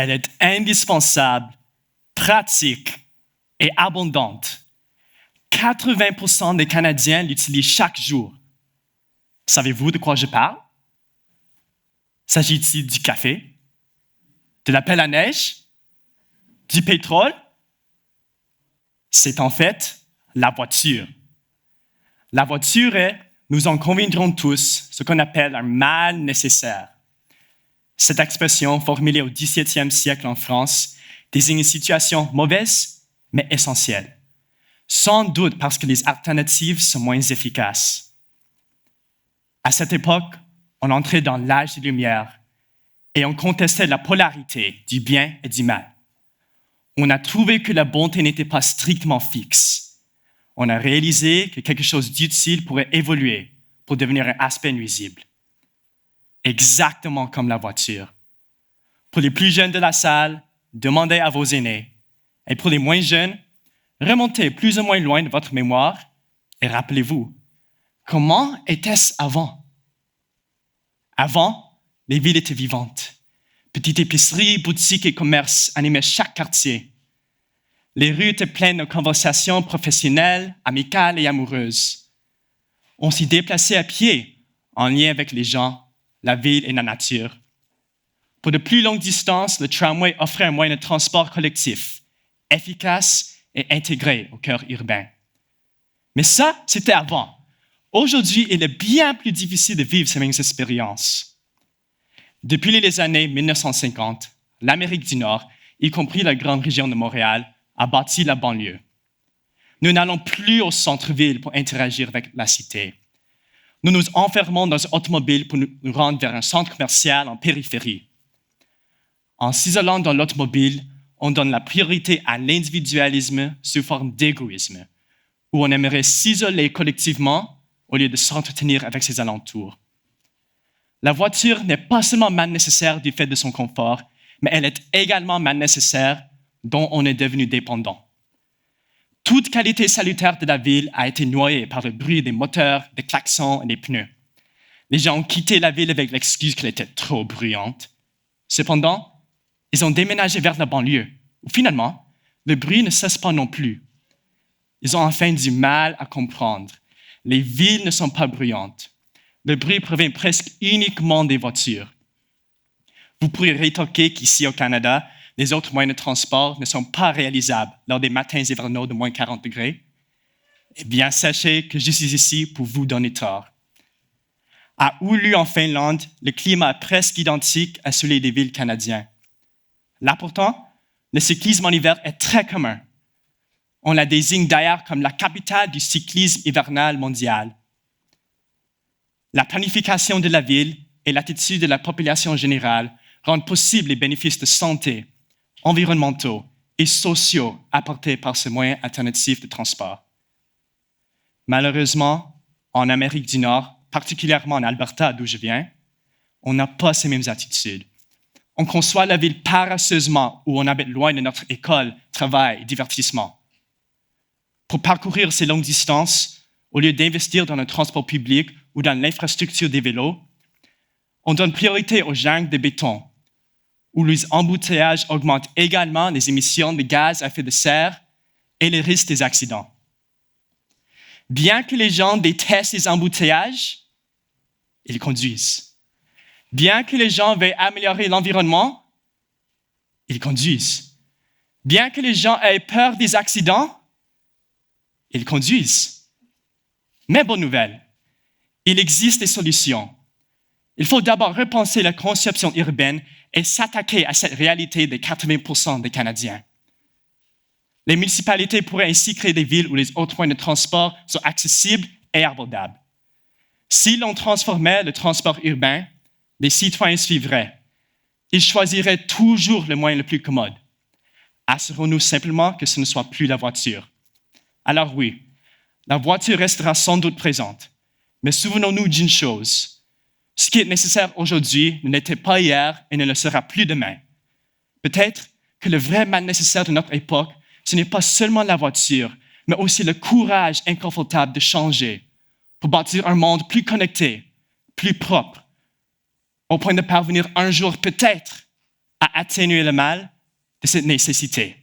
Elle est indispensable, pratique et abondante. 80% des Canadiens l'utilisent chaque jour. Savez-vous de quoi je parle? S'agit-il du café? De la pelle à neige? Du pétrole? C'est en fait la voiture. La voiture est, nous en conviendrons tous, ce qu'on appelle un mal nécessaire. Cette expression, formulée au XVIIe siècle en France, désigne une situation mauvaise, mais essentielle. Sans doute parce que les alternatives sont moins efficaces. À cette époque, on entrait dans l'âge des Lumières et on contestait la polarité du bien et du mal. On a trouvé que la bonté n'était pas strictement fixe. On a réalisé que quelque chose d'utile pourrait évoluer pour devenir un aspect nuisible. Exactement comme la voiture. Pour les plus jeunes de la salle, demandez à vos aînés. Et pour les moins jeunes, remontez plus ou moins loin de votre mémoire et rappelez-vous, comment était-ce avant? Avant, les villes étaient vivantes. Petites épiceries, boutiques et commerces animaient chaque quartier. Les rues étaient pleines de conversations professionnelles, amicales et amoureuses. On s'y déplaçait à pied, en lien avec les gens, la ville et la nature. Pour de plus longues distances, le tramway offrait un moyen de transport collectif, efficace et intégré au cœur urbain. Mais ça, c'était avant. Aujourd'hui, il est bien plus difficile de vivre ces mêmes expériences. Depuis les années 1950, l'Amérique du Nord, y compris la grande région de Montréal, a bâti la banlieue. Nous n'allons plus au centre-ville pour interagir avec la cité. Nous nous enfermons dans une automobile pour nous rendre vers un centre commercial en périphérie. En s'isolant dans l'automobile, on donne la priorité à l'individualisme sous forme d'égoïsme, où on aimerait s'isoler collectivement au lieu de s'entretenir avec ses alentours. La voiture n'est pas seulement mal nécessaire du fait de son confort, mais elle est également mal nécessaire dont on est devenu dépendant. Toute qualité salutaire de la ville a été noyée par le bruit des moteurs, des klaxons et des pneus. Les gens ont quitté la ville avec l'excuse qu'elle était trop bruyante. Cependant, ils ont déménagé vers la banlieue, où finalement, le bruit ne cesse pas non plus. Ils ont enfin du mal à comprendre. Les villes ne sont pas bruyantes. Le bruit provient presque uniquement des voitures. Vous pourriez rétorquer qu'ici au Canada, les autres moyens de transport ne sont pas réalisables lors des matins hivernaux de moins 40 degrés. Eh bien, sachez que je suis ici pour vous donner tort. À Oulu, en Finlande, le climat est presque identique à celui des villes canadiennes. Là pourtant, le cyclisme en hiver est très commun. On la désigne d'ailleurs comme la capitale du cyclisme hivernal mondial. La planification de la ville et l'attitude de la population générale rendent possibles les bénéfices de santé, environnementaux et sociaux apportés par ce moyen alternatif de transport. Malheureusement, en Amérique du Nord, particulièrement en Alberta, d'où je viens, on n'a pas ces mêmes attitudes. On conçoit la ville paresseusement où on habite loin de notre école, travail et divertissement. Pour parcourir ces longues distances, au lieu d'investir dans le transport public ou dans l'infrastructure des vélos, on donne priorité aux jungles de béton, où les embouteillages augmentent également les émissions de gaz à effet de serre et les risques des accidents. Bien que les gens détestent les embouteillages, ils conduisent. Bien que les gens veuillent améliorer l'environnement, ils conduisent. Bien que les gens aient peur des accidents, ils conduisent. Mais bonne nouvelle, il existe des solutions. Il faut d'abord repenser la conception urbaine et s'attaquer à cette réalité des 80% des Canadiens. Les municipalités pourraient ainsi créer des villes où les autres moyens de transport sont accessibles et abordables. Si l'on transformait le transport urbain, les citoyens suivraient. Ils choisiraient toujours le moyen le plus commode. Assurons-nous simplement que ce ne soit plus la voiture. Alors oui, la voiture restera sans doute présente, mais souvenons-nous d'une chose. Ce qui est nécessaire aujourd'hui ne l'était pas hier et ne le sera plus demain. Peut-être que le vrai mal nécessaire de notre époque, ce n'est pas seulement la voiture, mais aussi le courage inconfortable de changer pour bâtir un monde plus connecté, plus propre, au point de parvenir un jour peut-être à atténuer le mal de cette nécessité.